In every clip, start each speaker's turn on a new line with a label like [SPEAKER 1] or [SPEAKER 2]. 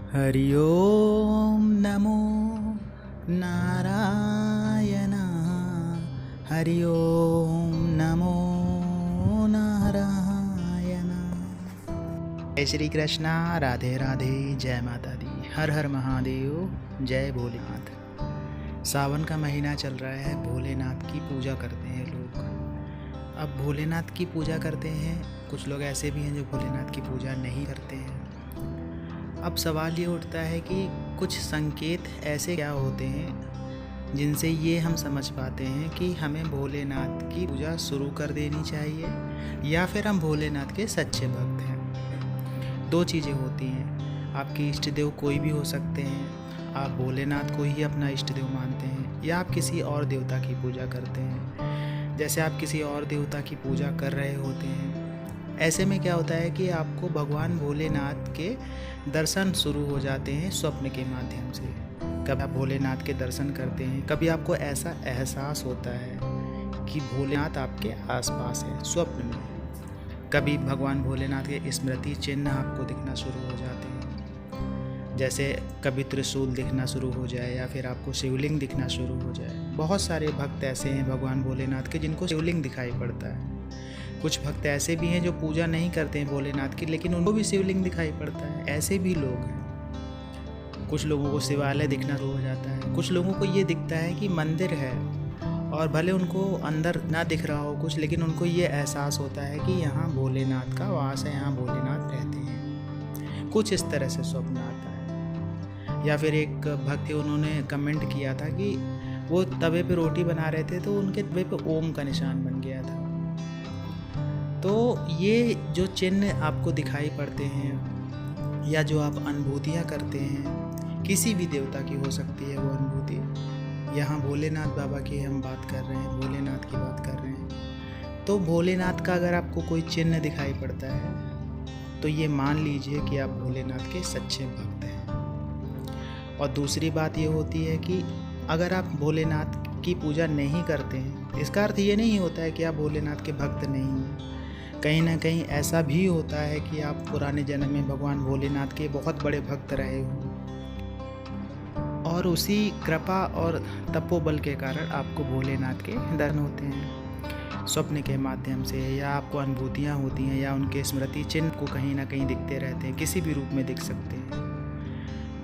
[SPEAKER 1] हरि ओम नमो नारायण। हरि ओम नमो नारायण। जय श्री कृष्णा, राधे राधे, जय माता दी, हर हर महादेव, जय भोलेनाथ। सावन का महीना चल रहा है, भोलेनाथ की पूजा करते हैं लोग। अब भोलेनाथ की पूजा करते हैं, कुछ लोग ऐसे भी हैं जो भोलेनाथ की पूजा नहीं करते हैं। अब सवाल ये उठता है कि कुछ संकेत ऐसे क्या होते हैं जिनसे ये हम समझ पाते हैं कि हमें भोलेनाथ की पूजा शुरू कर देनी चाहिए या फिर हम भोलेनाथ के सच्चे भक्त हैं। दो चीज़ें होती हैं, आपके इष्ट देव कोई भी हो सकते हैं, आप भोलेनाथ को ही अपना इष्ट देव मानते हैं, या आप किसी और देवता की पूजा करते हैं। जैसे आप किसी और देवता की पूजा कर रहे होते हैं, ऐसे में क्या होता है कि आपको भगवान भोलेनाथ के दर्शन शुरू हो जाते हैं स्वप्न के माध्यम से। कभी आप भोलेनाथ के दर्शन करते हैं, कभी आपको ऐसा एहसास होता है कि भोलेनाथ आपके आसपास है स्वप्न में। कभी भगवान भोलेनाथ के स्मृति चिन्ह आपको दिखना शुरू हो जाते हैं, जैसे कभी त्रिशूल दिखना शुरू हो जाए या फिर आपको शिवलिंग दिखना शुरू हो जाए। बहुत सारे भक्त ऐसे हैं भगवान भोलेनाथ के जिनको शिवलिंग दिखाई पड़ता है। कुछ भक्त ऐसे भी हैं जो पूजा नहीं करते हैं भोलेनाथ की, लेकिन उनको भी शिवलिंग दिखाई पड़ता है। ऐसे भी लोग हैं। कुछ लोगों को शिवालय दिखना शुरू हो जाता है, कुछ लोगों को ये दिखता है कि मंदिर है और भले उनको अंदर ना दिख रहा हो कुछ, लेकिन उनको ये एहसास होता है कि यहाँ भोलेनाथ का वास है, यहाँ भोलेनाथ रहते हैं। कुछ इस तरह से स्वप्न आता है। या फिर एक भक्त, उन्होंने कमेंट किया था कि वो तवे पे रोटी बना रहे थे तो उनके तवे पे ओम का निशान बन गया था। तो ये जो चिन्ह आपको दिखाई पड़ते हैं या जो आप अनुभूतियाँ करते हैं, किसी भी देवता की हो सकती है वो अनुभूति। यहाँ भोलेनाथ बाबा की हम बात कर रहे हैं, भोलेनाथ की बात कर रहे हैं। तो भोलेनाथ का अगर आपको कोई चिन्ह दिखाई पड़ता है तो ये मान लीजिए कि आप भोलेनाथ के सच्चे भक्त हैं। और दूसरी बात ये होती है कि अगर आप भोलेनाथ की पूजा नहीं करते हैं, इसका अर्थ ये नहीं होता है कि आप भोलेनाथ के भक्त नहीं हैं। कहीं ना कहीं ऐसा भी होता है कि आप पुराने जन्म में भगवान भोलेनाथ के बहुत बड़े भक्त रहे हो और उसी कृपा और तपोबल के कारण आपको भोलेनाथ के दर्शन होते हैं स्वप्न के माध्यम से, या आपको अनुभूतियाँ होती हैं, या उनके स्मृति चिन्ह को कहीं ना कहीं दिखते रहते हैं, किसी भी रूप में दिख सकते हैं।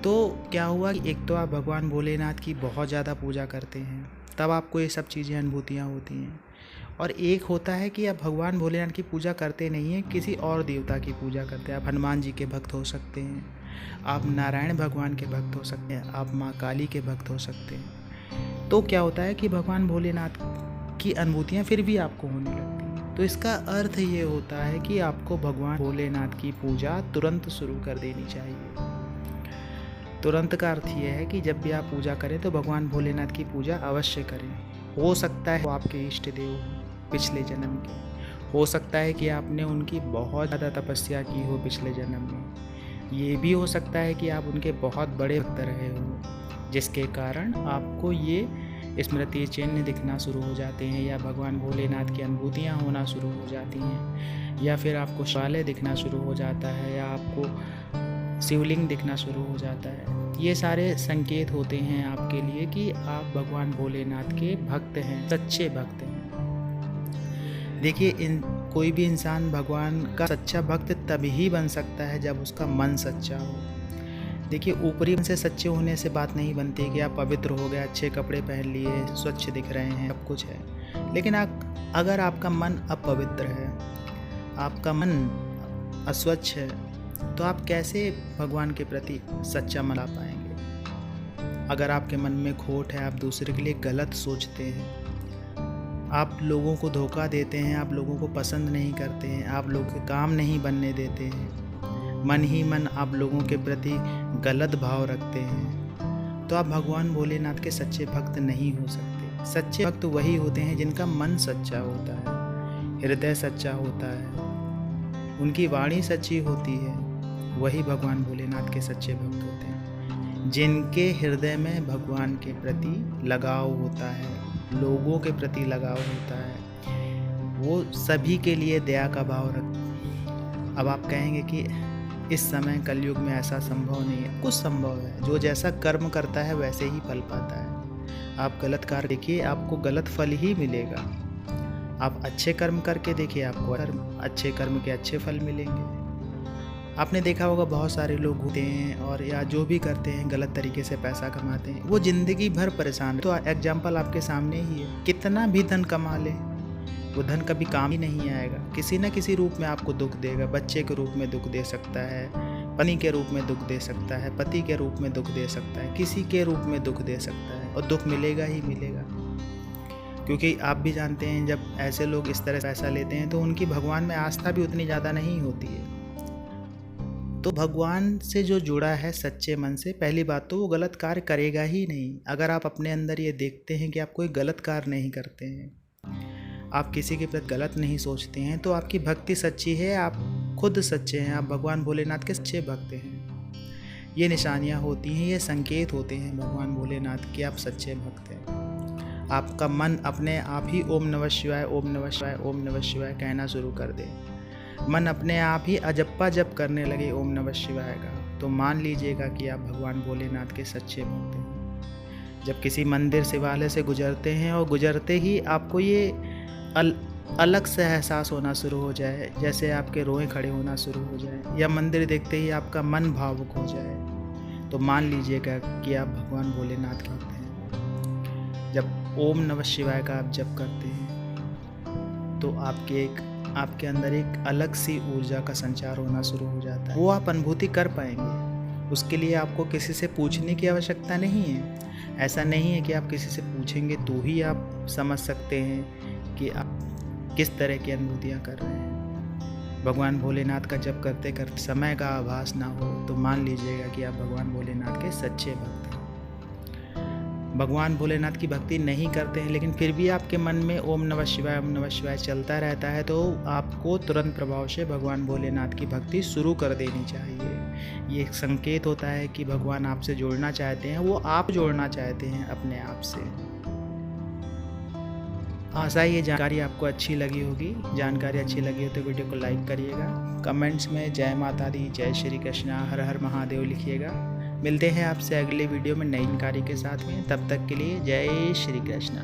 [SPEAKER 1] तो क्या हुआ कि एक तो आप भगवान भोलेनाथ की बहुत ज़्यादा पूजा करते हैं, तब आपको ये सब चीज़ें अनुभूतियाँ होती हैं। और एक होता है कि आप भगवान भोलेनाथ की पूजा करते नहीं हैं, किसी और देवता की पूजा करते हैं। आप हनुमान जी के भक्त हो सकते हैं, आप नारायण भगवान के भक्त हो सकते हैं, आप माँ काली के भक्त हो सकते हैं। तो क्या होता है कि भगवान भोलेनाथ की अनुभूतियाँ फिर भी आपको होने लगती हैं। तो इसका अर्थ ये होता है कि आपको भगवान भोलेनाथ की पूजा तुरंत शुरू कर देनी चाहिए। तुरंत का अर्थ ये है कि जब भी आप पूजा करें तो भगवान भोलेनाथ की पूजा अवश्य करें। हो सकता है वो आपके इष्ट देव हो पिछले जन्म के, हो सकता है कि आपने उनकी बहुत ज़्यादा तपस्या की हो पिछले जन्म में, ये भी हो सकता है कि आप उनके बहुत बड़े भक्त रहे हो, जिसके कारण आपको ये स्मृति चिन्ह दिखना शुरू हो जाते हैं, या भगवान भोलेनाथ की अनुभूतियाँ होना शुरू हो जाती हैं, या फिर आपको शिवालय दिखना शुरू हो जाता है, या आपको शिवलिंग दिखना शुरू हो जाता है। ये सारे संकेत होते हैं आपके लिए कि आप भगवान भोलेनाथ के भक्त हैं, सच्चे भक्त हैं। देखिए, कोई भी इंसान भगवान का सच्चा भक्त तभी ही बन सकता है जब उसका मन सच्चा हो। देखिए, ऊपरी मन से सच्चे होने से बात नहीं बनती कि आप पवित्र हो गए, अच्छे कपड़े पहन लिए, स्वच्छ दिख रहे हैं, सब कुछ है, लेकिन अगर आपका मन अपवित्र है, आपका मन अस्वच्छ है, तो आप कैसे भगवान के प्रति सच्चा मन ला पाएंगे। अगर आपके मन में खोट है, आप दूसरे के लिए गलत सोचते हैं, आप लोगों को धोखा देते हैं, आप लोगों को पसंद नहीं करते हैं, आप लोगों के काम नहीं बनने देते हैं, मन ही मन आप लोगों के प्रति गलत भाव रखते हैं, तो आप भगवान भोलेनाथ के सच्चे भक्त नहीं हो सकते। सच्चे भक्त वही होते हैं जिनका मन सच्चा होता है, हृदय सच्चा होता है, उनकी वाणी सच्ची होती है, वही भगवान भोलेनाथ के सच्चे भक्त होते हैं। जिनके हृदय में भगवान के प्रति लगाव होता है, लोगों के प्रति लगाव होता है, वो सभी के लिए दया का भाव रखते हैं। अब आप कहेंगे कि इस समय कलयुग में ऐसा संभव नहीं है, कुछ संभव है। जो जैसा कर्म करता है वैसे ही फल पाता है। आप गलत कार्य देखिए, आपको गलत फल ही मिलेगा। आप अच्छे कर्म करके देखिए, आपको अच्छे कर्म के अच्छे फल मिलेंगे। आपने देखा होगा बहुत सारे लोग होते हैं और या जो भी करते हैं गलत तरीके से पैसा कमाते हैं, वो ज़िंदगी भर परेशान। तो एग्जाम्पल आपके सामने ही है, कितना भी धन कमा ले वो धन कभी काम ही नहीं आएगा। किसी न किसी रूप में आपको दुख देगा। बच्चे के रूप में दुख दे सकता है, पत्नी के रूप में दुख दे सकता है, पति के रूप में दुख दे सकता है, किसी के रूप में दुख दे सकता है, और दुख मिलेगा ही मिलेगा। क्योंकि आप भी जानते हैं जब ऐसे लोग इस तरह पैसा लेते हैं तो उनकी भगवान में आस्था भी उतनी ज़्यादा नहीं होती है। तो भगवान से जो जुड़ा है सच्चे मन से, पहली बात तो वो गलत कार्य करेगा ही नहीं। अगर आप अपने अंदर ये देखते हैं कि आप कोई गलत कार्य नहीं करते हैं, आप किसी के प्रति गलत नहीं सोचते हैं, तो आपकी भक्ति सच्ची है, आप खुद सच्चे हैं, आप भगवान भोलेनाथ के सच्चे भक्त हैं। ये निशानियाँ होती हैं, ये संकेत होते हैं भगवान भोलेनाथ के आप सच्चे भक्त हैं। आपका मन अपने आप ही ओम नमः शिवाय, ओम नमः शिवाय, ओम नमः शिवाय कहना शुरू कर दे। मन अपने आप ही अजप्पा जप करने लगे ओम नमः शिवाय का, तो मान लीजिएगा कि आप भगवान भोलेनाथ के सच्चे भक्त हैं। जब किसी मंदिर शिवालय से गुजरते हैं और गुजरते ही आपको ये अलग से एहसास होना शुरू हो जाए, जैसे आपके रोएं खड़े होना शुरू हो जाए, या मंदिर देखते ही आपका मन भावुक हो जाए, तो मान लीजिएगा कि आप भगवान भोलेनाथ के भक्त हैं। जब ओम नमः शिवाय का आप जप करते हैं तो आपके अंदर एक अलग सी ऊर्जा का संचार होना शुरू हो जाता है। वो आप अनुभूति कर पाएंगे। उसके लिए आपको किसी से पूछने की आवश्यकता नहीं है। ऐसा नहीं है कि आप किसी से पूछेंगे तो ही आप समझ सकते हैं कि आप किस तरह की अनुभूतियाँ कर रहे हैं। भगवान भोलेनाथ का जप करते करते समय का आभास ना हो तो मान लीजिएगा कि आप भगवान भोलेनाथ के सच्चे भक्त हैं। भगवान भोलेनाथ की भक्ति नहीं करते हैं लेकिन फिर भी आपके मन में ओम नमः शिवाय चलता रहता है, तो आपको तुरंत प्रभाव से भगवान भोलेनाथ की भक्ति शुरू कर देनी चाहिए। ये एक संकेत होता है कि भगवान आपसे जोड़ना चाहते हैं, वो आप जोड़ना चाहते हैं अपने आप से। आशा ये जानकारी आपको अच्छी लगी होगी। जानकारी अच्छी लगी हो तो वीडियो को लाइक करिएगा, कमेंट्स में जय माता दी, जय श्री कृष्णा, हर हर महादेव लिखिएगा। मिलते हैं आपसे अगले वीडियो में नई जानकारी के साथ में। तब तक के लिए जय श्री कृष्णा।